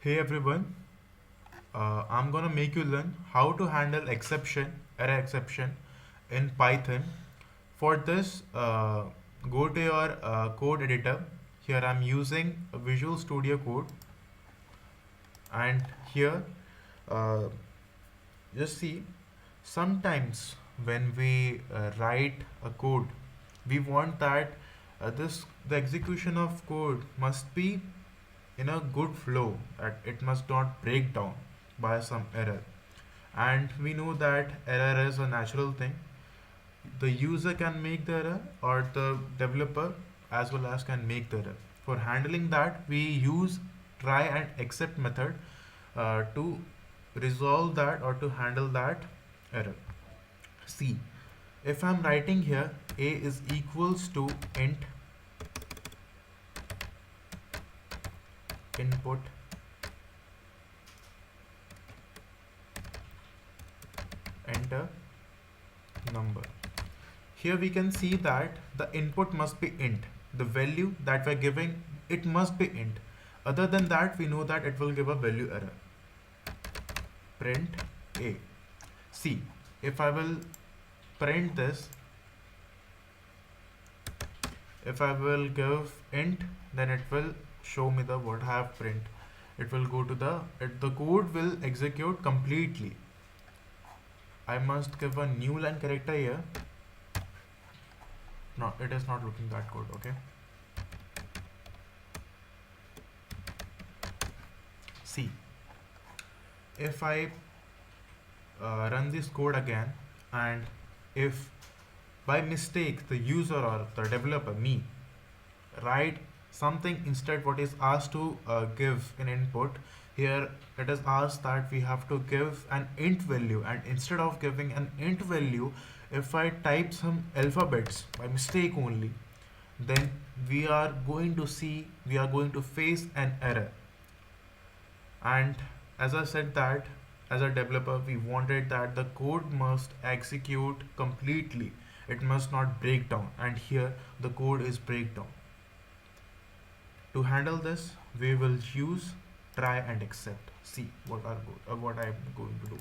Hey everyone, I'm gonna make you learn how to handle error exception in Python. For this, go to your code editor. Here I'm using Visual Studio Code, and here, uh, just see, sometimes when we write a code, we want that the execution of code must be in a good flow, that it must not break down by some error. And we know that error is a natural thing. The user can make the error, or the developer as well as can make the error. For handling that, we use try and except method to resolve that or to handle that error. See, if I'm writing here a is equals to int input enter number. Here we can see that the input must be int. The value that we're giving, it must be int. Other than that, we know that it will give a value error. Print a. See, if I will print this, if I will give int, then it will show me the what I have print. It will go to the code will execute completely. I must give a new line character here. No, it is not looking that good, okay? See, if I run this code again, and if by mistake the user or the developer, me, write something instead what is asked to give an input, here it is asked that we have to give an int value, and instead of giving an int value, if I type some alphabets by mistake only, then we are going to face an error. And as I said that as a developer, we wanted that the code must execute completely, it must not break down, and here the code is breakdown. To handle this, we will use try and except. See what I am going to do.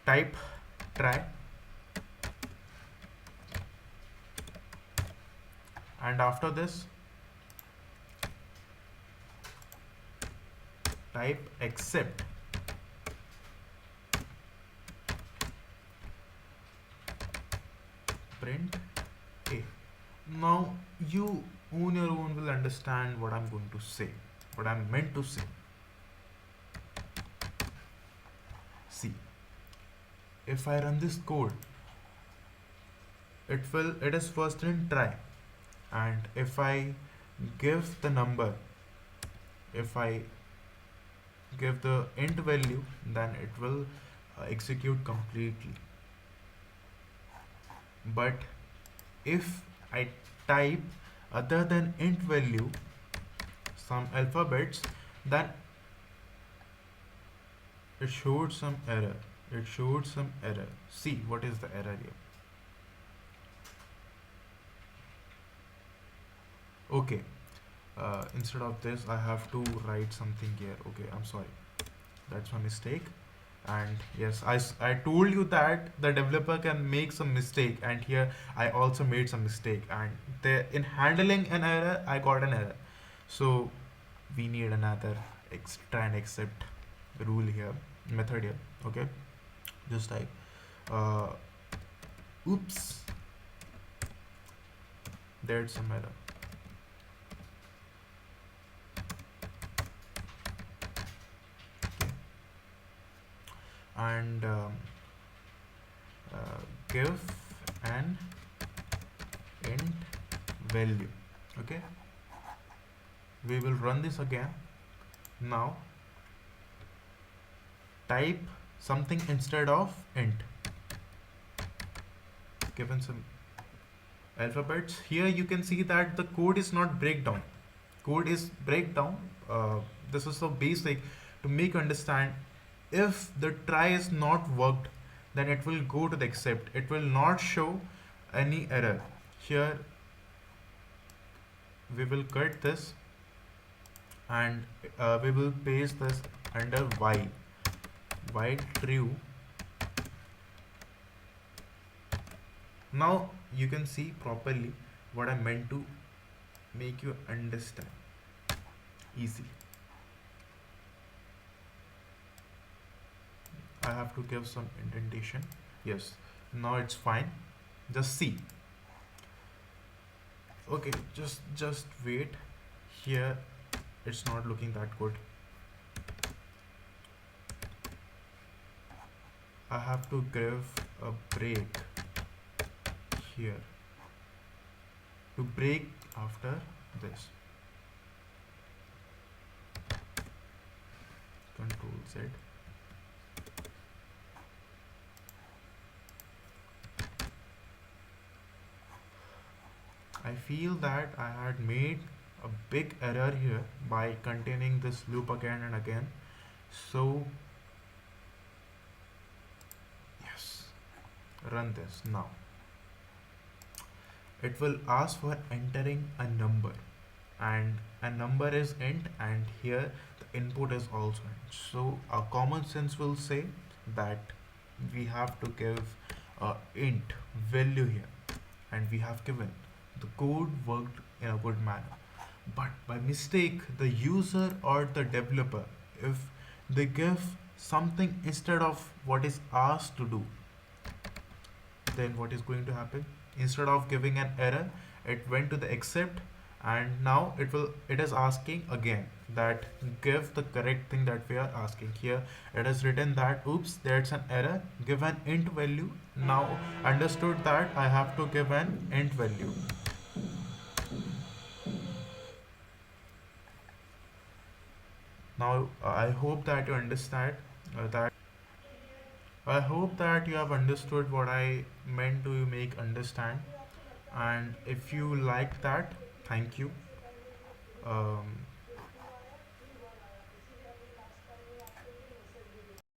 Type try, and after this type except. Print a. Now you on your own will understand what I'm going to say, what I'm meant to say. See, if I run this code, it is first in try, and if I give the number, if I give the int value, then it will execute completely. But if I type other than int value some alphabets, then it showed some error. See what is the error here. Okay, instead of this I have to write something here. Okay, I'm sorry, that's my mistake. And yes, I told you that the developer can make some mistake, and here I also made some mistake, and in handling an error I got an error. So we need another try and except rule here, method here. Okay, just type uh, oops, there's some error. And give an int value. Okay, we will run this again. Now type something instead of int, given some alphabets. Here you can see that the code is not breakdown. This is so basic to make you understand. If the try is not worked, then it will go to the except. It will not show any error. Here we will cut this and we will paste this under while true. Now you can see properly what I meant to make you understand easily. I have to give some indentation. Yes, now it's fine. Just see. Okay, just wait. Here it's not looking that good. I have to give a break here to break after this. Control Z. I feel that I had made a big error here by containing this loop again and again. So yes, run this now. It will ask for entering a number, and a number is int, and here the input is also int. So our common sense will say that we have to give int value here, and we have given. The code worked in a good manner, but by mistake the user or the developer, if they give something instead of what is asked to do, then what is going to happen? Instead of giving an error, it went to the accept, and now it is asking again that give the correct thing that we are asking. Here it is written that oops, there's an error, give an int value. Now understood that I have to give an int value. Now I hope that you understand that I hope that you have understood what I meant to make understand. And if you like that, thank you.